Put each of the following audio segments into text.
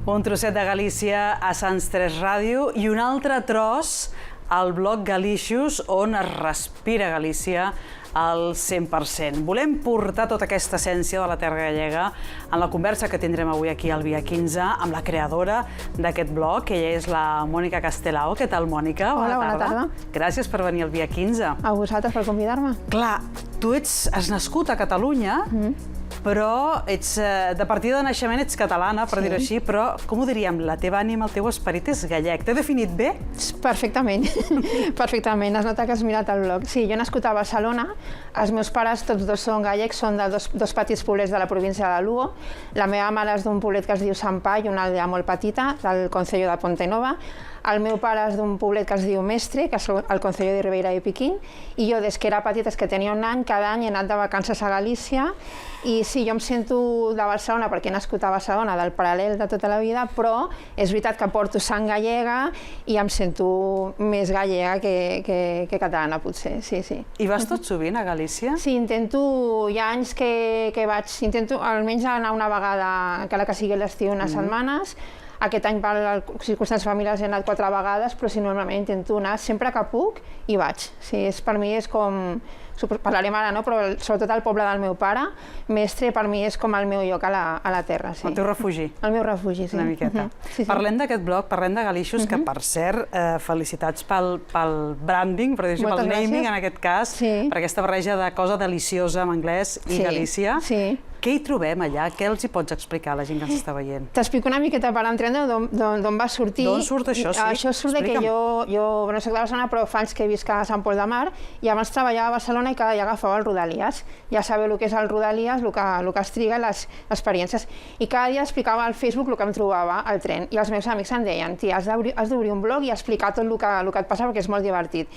Un trosset de Galícia a Sants 3 Ràdio i un altre tros al blog Galicious, on es respira Galícia al 100%. Volem portar tota aquesta essència de la terra gallega en la conversa que tindrem avui aquí al Via 15 amb la creadora d'aquest blog, que ella és la Mònica Castelao. Què tal, Mònica? Hola, bona tarda. Gràcies per venir al Via 15. A vosaltres per convidar-me. Clar, tu has nascut a Catalunya, però de partida de naixement ets catalana, per dir-ho així, però, com ho diríem, la teva ànima, el teu esperit és gallec. T'he definit bé? Perfectament, perfectament. Has notat que has mirat el blog. Sí, jo he nascut a Barcelona. Els meus pares, tots dos són gallecs, són de dos petits poblets de la província de Lugo. La meva mare és d'un poblet que es diu Sant Pai, una aldea molt petita, del concello de Pontenova. El meu pare és d'un poblet que es diu Mestre, que és el concello de Ribeira de Piquín, i jo, des que era petita, des que tenia un any, cada any he anat de vacances a Galícia, i sí, jo em sento de Barcelona, perquè he nascut a Barcelona, del paral·lel de tota la vida, però és veritat que porto sang gallega i em sento més gallega que catalana, potser, sí, sí. I vas tot sovint a Galícia? Sí, hi ha anys que vaig, intento almenys anar una vegada, encara que sigui l'estiu, unes setmanes. Aquest any, per circumstàncies familiars, he anat 4 vegades, però si normalment intento anar sempre que puc i vaig. Sí, per mi és com... Parlarem ara, no? Però sobretot el poble del meu pare, Mestre, per mi és com el meu lloc a la terra. Sí. El teu refugi? El meu refugi, sí. Una miqueta. Sí. Parlem d'aquest blog, parlem de Galicious, que per cert, felicitats pel branding, per dir-ho, pel naming en aquest cas, per aquesta barreja de cosa deliciosa en anglès i Galícia. Sí. Què hi trobem allà? Què els hi pots explicar a la gent que ens està veient? T'explico una miqueta per entendre d'on va sortir. D'on surt això, sí? Això surt que jo no soc de Barcelona, però fa anys que visc a Sant Pol de Mar, i abans treballava a Barcelona i cada dia agafava el Rodalies. Ja sabeu el que és el Rodalies, el que es triga, les experiències. I cada dia explicava al Facebook el que em trobava al tren. I els meus amics em deien, tia, has d'obrir un blog i explicar tot el que et passa perquè és molt divertit.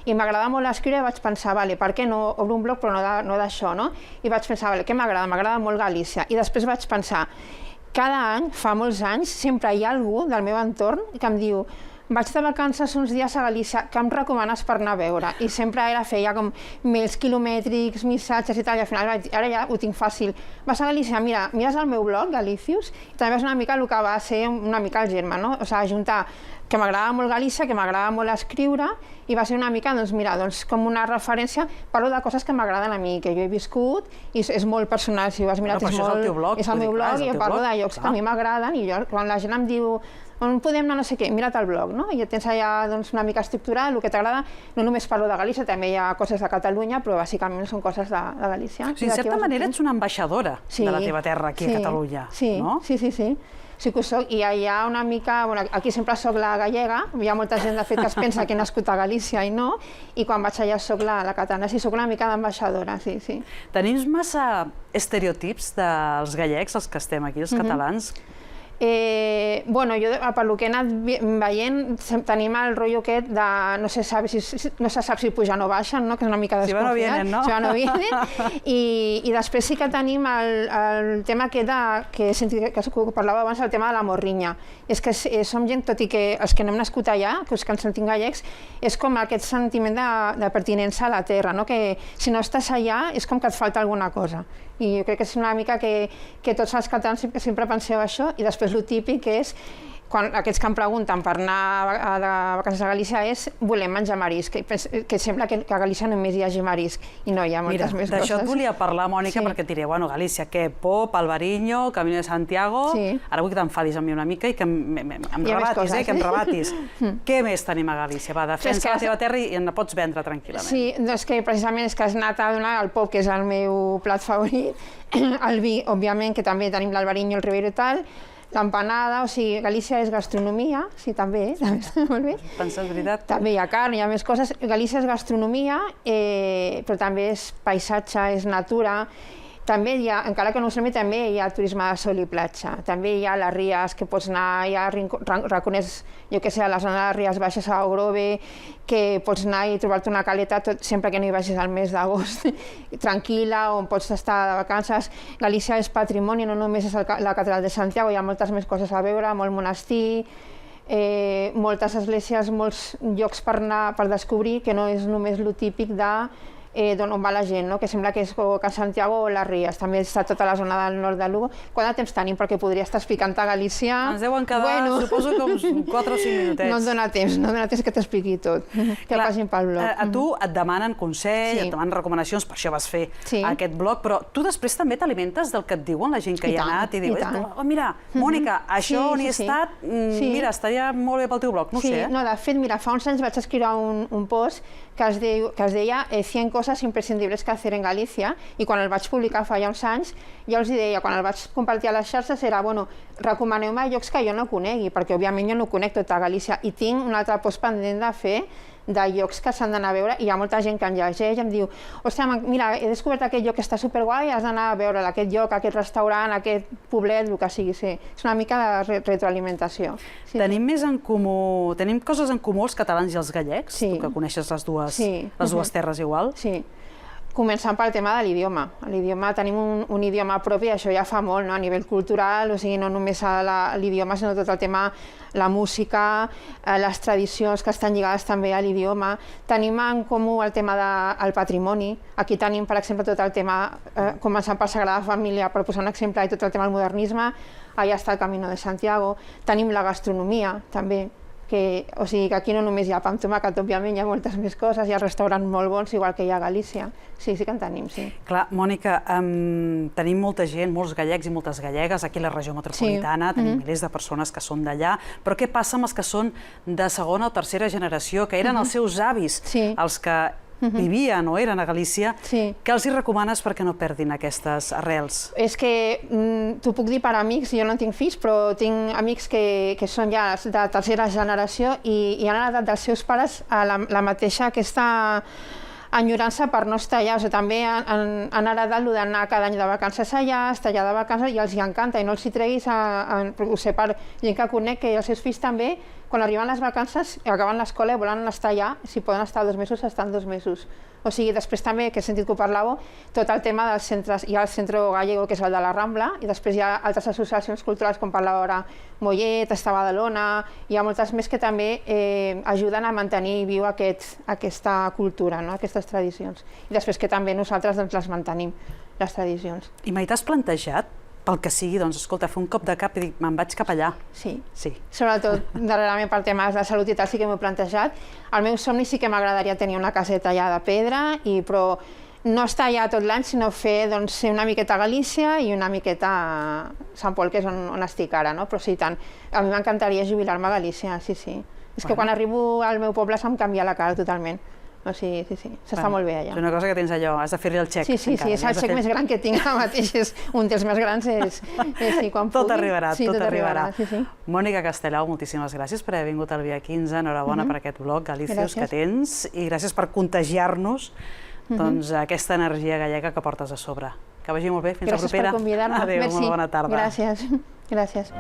I m'agrada molt escriure i vaig pensar, vale, per què no obro un blog però no d'això, no? I vaig pensar, vale, què m'agrada? M'agrada molt Galícia. I després vaig pensar, cada any, fa molts anys, sempre hi ha algú del meu entorn que em diu, vaig de vacances uns dies a Galícia, què em recomanes per anar a veure? I sempre feia com mails quilomètrics, missatges i tal, i al final ara ja ho tinc fàcil. Vas a Galícia, mires el meu blog, Galicious, i també és una mica el que va ser una mica el germe, no? O sigui, ajuntar que m'agrada molt Galícia, que m'agrada molt escriure, i va ser una mica, doncs mira, com una referència, parlo de coses que m'agraden a mi, que jo he viscut, i és molt personal, si ho has mirat, és el meu blog, i parlo de llocs que a mi m'agraden, i quan la gent em diu on podem anar no sé què, mira't el blog, no? I tens allà una mica estructurat, el que t'agrada, no només parlo de Galícia, també hi ha coses de Catalunya, però bàsicament són coses de Galícia. En certa manera ets una ambaixadora de la teva terra aquí a Catalunya, no? Sí. Sí que ho soc, i hi ha una mica... Aquí sempre soc la gallega, hi ha molta gent de fet que es pensa que he nascut a Galícia i no, i quan vaig allà soc la catalana, sí, soc una mica d'ambaixadora, sí. Tenim massa estereotips dels gallecs, els que estem aquí, els catalans? Bueno, jo per lo que he anat veient tenim el rotllo aquest de no se sap si pugen o baixen, que és una mica desconfiat. Si van o vienen, no? Si van o vienen. I després sí que tenim el tema que parlava abans, el tema de la morrinya. És que som gent, tot i que els que no hem nascut allà, que ens sentim gallecs, és com aquest sentiment de pertinença a la terra, que si no estàs allà és com que et falta alguna cosa. I jo crec que és una mica que tots els catalans sempre penseu això, i després el típic és, quan aquests que em pregunten per anar de vacances a Galícia és volem menjar marisc, que sembla que a Galícia només hi hagi marisc, i no, hi ha moltes més coses. Mira, d'això et volia parlar, Mònica, perquè et diré, bueno, Galícia, què? Pop, Albariño, Camino de Santiago... Ara vull que t'enfadis amb mi una mica i que em rebatis, Què més tenim a Galícia? Va, defensa la teva terra i en la pots vendre tranquil·lament. Sí, és que precisament és que has anat a donar el pop, que és el meu plat favorit, el vi, òbviament, que també tenim l'Albariño, el Ribeiro i tal, l'empanada, o sigui, Galícia és gastronomia, sí, també està molt bé. Penses, veritat? També hi ha carn, hi ha més coses. Galícia és gastronomia, però també és paisatge, és natura. També hi ha, encara que no ho sembli, també hi ha turisme de sol i platja. També hi ha les ries que pots anar, hi ha raconers, jo què sé, a la zona de les Ries Baixes a Ogrove, que pots anar i trobar-te una caleta sempre que no hi vagis al mes d'agost, tranquil·la, on pots estar de vacances. Galícia és patrimoni, no només és la catedral de Santiago, hi ha moltes més coses a veure, molt monestir, moltes esglésies, molts llocs per anar, per descobrir, que no és només el típic de on va la gent, que sembla que és que Santiago o les Ries, també està tota la zona del nord de Lugo. Quant de temps tenim? Perquè podria estar explicant a Galícia... Ens deuen quedar, suposo que uns 4 o 5 minutets. No em dona temps que t'expliqui tot, que passin pel blog. A tu et demanen consell, et demanen recomanacions, per això vas fer aquest blog, però tu després també t'alimentes del que et diuen la gent que hi ha anat i diu, mira, Mònica, això on hi he estat, mira, estaria molt bé pel teu blog, no ho sé. No, de fet, mira, fa uns anys vaig escriure un post que es deia 100 coses imprescindibles que hacer en Galícia, i quan el vaig publicar fa ja uns anys, ja els deia, quan el vaig compartir a les xarxes, era, bueno, recomaneu-me llocs que jo no conegui, perquè òbviament jo no conec tota Galícia, i tinc un altre post pendent de fer de llocs que s'han d'anar a veure, i hi ha molta gent que em llegeix i em diu, ostres, mira, he descobert aquest lloc que està superguai, has d'anar a veure aquest lloc, aquest restaurant, aquest poblet, el que sigui. És una mica de retroalimentació. Tenim més en comú, tenim coses en comú els catalans i els gallecs, tu que coneixes les dues terres igual. Sí. Començant pel tema de l'idioma. L'idioma, tenim un idioma propi, això ja fa molt, a nivell cultural, o sigui, no només l'idioma, sinó tot el tema, la música, les tradicions que estan lligades també a l'idioma. Tenim en comú el tema del patrimoni. Aquí tenim, per exemple, tot el tema, començant per Sagrada Família, per posar un exemple, i tot el tema del modernisme, allà està el Camino de Santiago. Tenim la gastronomia, també, o sigui que aquí no només hi ha pa amb tomàquet, òbviament hi ha moltes més coses, hi ha restaurants molt bons, igual que hi ha a Galícia. Sí que en tenim, sí. Clar, Mònica, tenim molta gent, molts gallecs i moltes gallegues aquí a la regió metropolitana, tenim milers de persones que són d'allà, però què passa amb els que són de segona o tercera generació, que eren els seus avis, els que vivien o eren a Galícia, què els hi recomanes perquè no perdin aquestes arrels? És que t'ho puc dir per amics, jo no tinc fills, però tinc amics que són ja de tercera generació i han heretat dels seus pares la mateixa aquesta enyorança per no estar allà. També han heredat d'anar cada any de vacances allà, estar allà de vacances, i els hi encanta, i no els hi treguis, ho sé per gent que conec, que els seus fills també, quan arriben les vacances, acaben l'escola i volen estar allà, si poden estar 2 mesos, estan 2 mesos. O sigui, després també, que he sentit que ho parlàveu, tot el tema dels centres, hi ha el Centre Gallego, que és el de la Rambla, i després hi ha altres associacions culturals, com parlava ara Mollet, està a Badalona, hi ha moltes més que també ajuden a mantenir viu aquesta cultura, aquestes tradicions. I després que també nosaltres les mantenim, les tradicions. I mai t'has plantejat, pel que sigui, doncs, escolta, fer un cop de cap i dic, me'n vaig cap allà? Sí. Sobretot, darrerament, per temes de salut i tal, sí que m'ho he plantejat. El meu somni sí que m'agradaria tenir una caseta allà de pedra, però no estar allà tot l'any, sinó fer una miqueta a Galícia i una miqueta a Sant Pol, que és on estic ara, però sí, tant. A mi m'encantaria jubilar-me a Galícia, sí. És que quan arribo al meu poble se'm canvia la cara totalment. O sigui, sí, s'està molt bé allà. És una cosa que tens allò, has de fer-li el xec. Sí, és el xec més gran que tinc ara mateix, és un dels més grans, quan pugui. Tot arribarà, tot arribarà. Mònica Castellau, moltíssimes gràcies per haver vingut al Via 15, enhorabona per aquest blog, Galicius, que tens, i gràcies per contagiar-nos aquesta energia gallega que portes a sobre. Que vagi molt bé, fins la propera. Gràcies per convidar-me. Adéu, molt bona tarda. Gràcies.